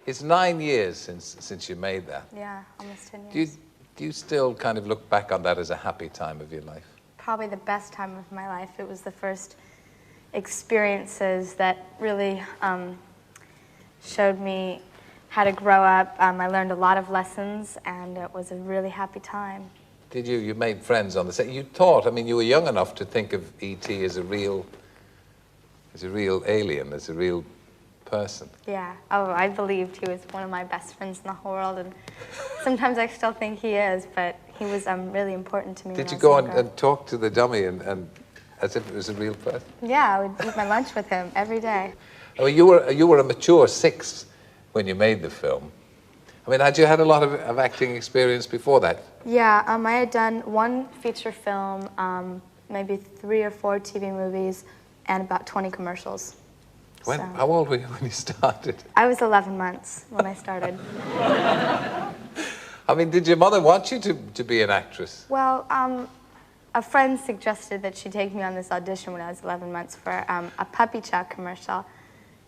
It's 9 years since you made that. Yeah, almost 10 years. Do you still kind of look back on that as a happy time of your life? Probably the best time of my life. It was the first experiences that really showed me how to grow up. I learned a lot of lessons, and it was a really happy time. Did you? You made friends on the set. You thought, I mean, you were young enough to think of E.T. as a real alien, as a real person. Yeah. Oh, I believed he was one of my best friends in the whole world, and sometimes I still think he is, but he was really important to me. Did you go and talk to the dummy and as if it was a real person? Yeah, I would eat my lunch with him every day. I mean, you were a mature 6 when you made the film. I mean, had you had a lot of acting experience before that? Yeah, I had done 1 feature film, maybe 3 or 4 TV movies, and about 20 commercials. How old were you when you started? I was 11 months when I started. I mean, did your mother want you to be an actress? Well, a friend suggested that she take me on this audition when I was 11 months for a Puppy Chow commercial.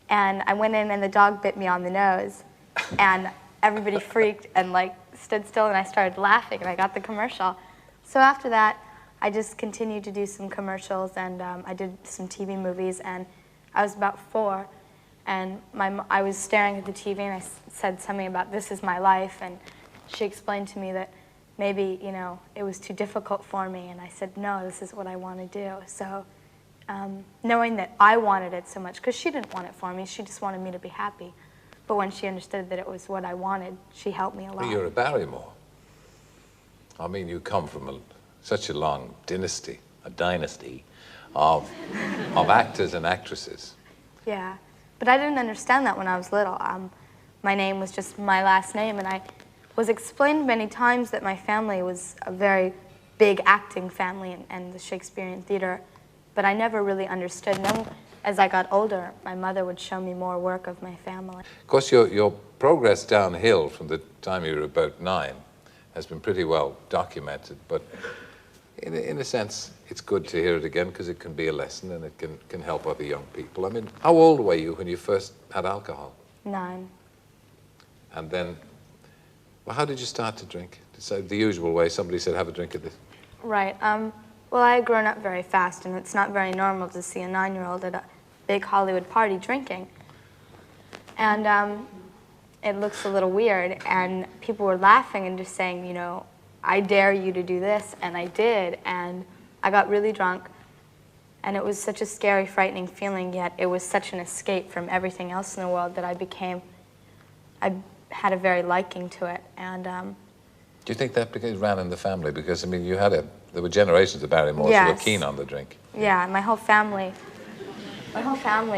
And I went in and the dog bit me on the nose. And everybody freaked and like stood still, and I started laughing, and I got the commercial. So after that, I just continued to do some commercials, and I did some TV movies, and I was about 4, and I was staring at the TV, and I said something about this is my life, and she explained to me that maybe, you know, it was too difficult for me, and I said, no, this is what I want to do. So knowing that I wanted it so much, because she didn't want it for me, she just wanted me to be happy. But when she understood that it was what I wanted, she helped me a lot. Well, you're a Barrymore. I mean, you come from such a long dynasty, a dynasty of actors and actresses. Yeah, but I didn't understand that when I was little. My name was just my last name, and I was explained many times that my family was a very big acting family and the Shakespearean theater, but I never really understood. And then as I got older, my mother would show me more work of my family. Of course, your progress downhill from the time you were about 9 has been pretty well documented, but in a sense, it's good to hear it again because it can be a lesson and it can help other young people. I mean, how old were you when you first had alcohol? 9. And then, well, how did you start to drink? So the usual way, somebody said, have a drink of this. Right. Well, I had grown up very fast, and it's not very normal to see a 9-year-old at a big Hollywood party drinking. And it looks a little weird, and people were laughing and just saying, you know, I dare you to do this, and I did, and I got really drunk, and it was such a scary, frightening feeling, yet it was such an escape from everything else in the world that I had a very liking to it, and do you think that because it ran in the family? Because, I mean, there were generations of Barrymores who were keen on the drink. Yeah, my whole family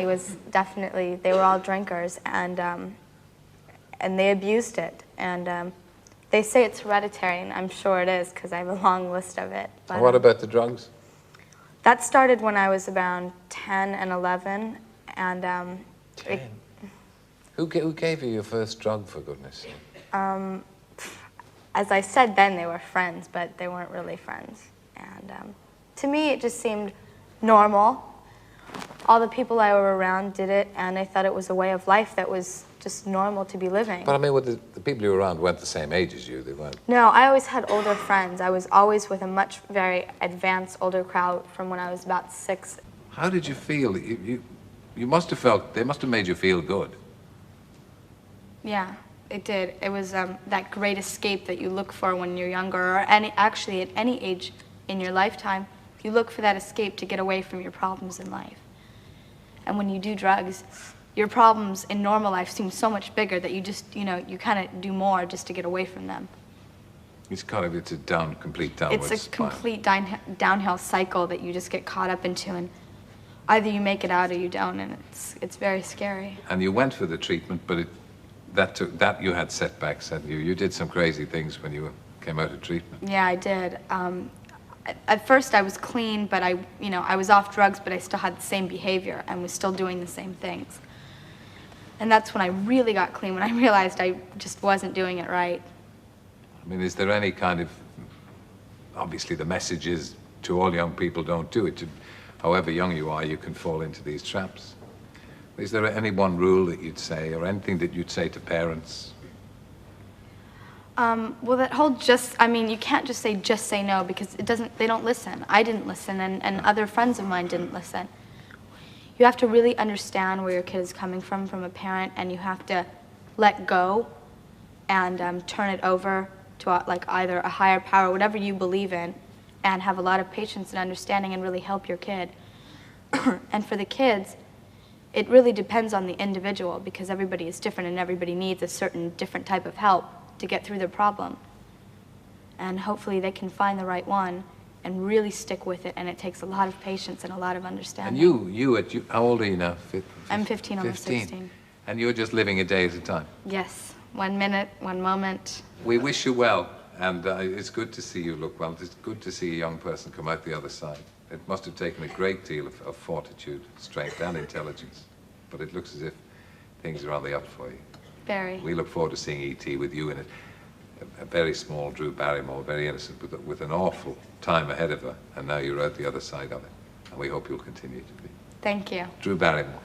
was definitely, they were all drinkers, and they abused it. And they say it's hereditary, and I'm sure it is, because I have a long list of it. But, and what about the drugs? That started when I was around 10 and 11, and 10? Who gave you your first drug, for goodness sake? As I said then, they were friends, but they weren't really friends. And to me, it just seemed normal. All the people I were around did it, and I thought it was a way of life that was just normal to be living. But I mean, the people you were around weren't the same age as you, they weren't? No, I always had older friends. I was always with a very advanced, older crowd from when I was about 6. How did you feel? You must have felt, they must have made you feel good. Yeah. It did. It was that great escape that you look for when you're younger, or actually at any age in your lifetime, you look for that escape to get away from your problems in life. And when you do drugs, your problems in normal life seem so much bigger that you just, you know, you kind of do more just to get away from them. It's a complete downward It's a complete downhill cycle that you just get caught up into, and either you make it out or you don't, and it's very scary. And you went for the treatment, but that you had setbacks, hadn't you? You did some crazy things when you came out of treatment. Yeah, I did. At first I was clean, but I was off drugs, but I still had the same behavior and was still doing the same things. And that's when I really got clean, when I realized I just wasn't doing it right. I mean, is there any kind of, obviously the message is to all young people, don't do it. However young you are, you can fall into these traps. Is there any one rule that you'd say, or anything that you'd say to parents? Well, that whole you can't just say no, because they don't listen. I didn't listen, and other friends of mine didn't listen. You have to really understand where your kid is coming from a parent, and you have to let go and turn it over to like either a higher power, whatever you believe in, and have a lot of patience and understanding and really help your kid. And for the kids, it really depends on the individual, because everybody is different and everybody needs a certain different type of help to get through their problem. And hopefully they can find the right one and really stick with it, and it takes a lot of patience and a lot of understanding. And how old are you now? I'm 15, almost 16. And you're just living a day at a time? Yes, 1 minute, 1 moment. We wish you well, and it's good to see you look well. It's good to see a young person come out the other side. It must have taken a great deal of fortitude, strength, and intelligence, but it looks as if things are on the up for you. Very. We look forward to seeing E.T. with you in it. A very small Drew Barrymore, very innocent, with an awful time ahead of her, and now you're out the other side of it. And we hope you'll continue to be. Thank you. Drew Barrymore.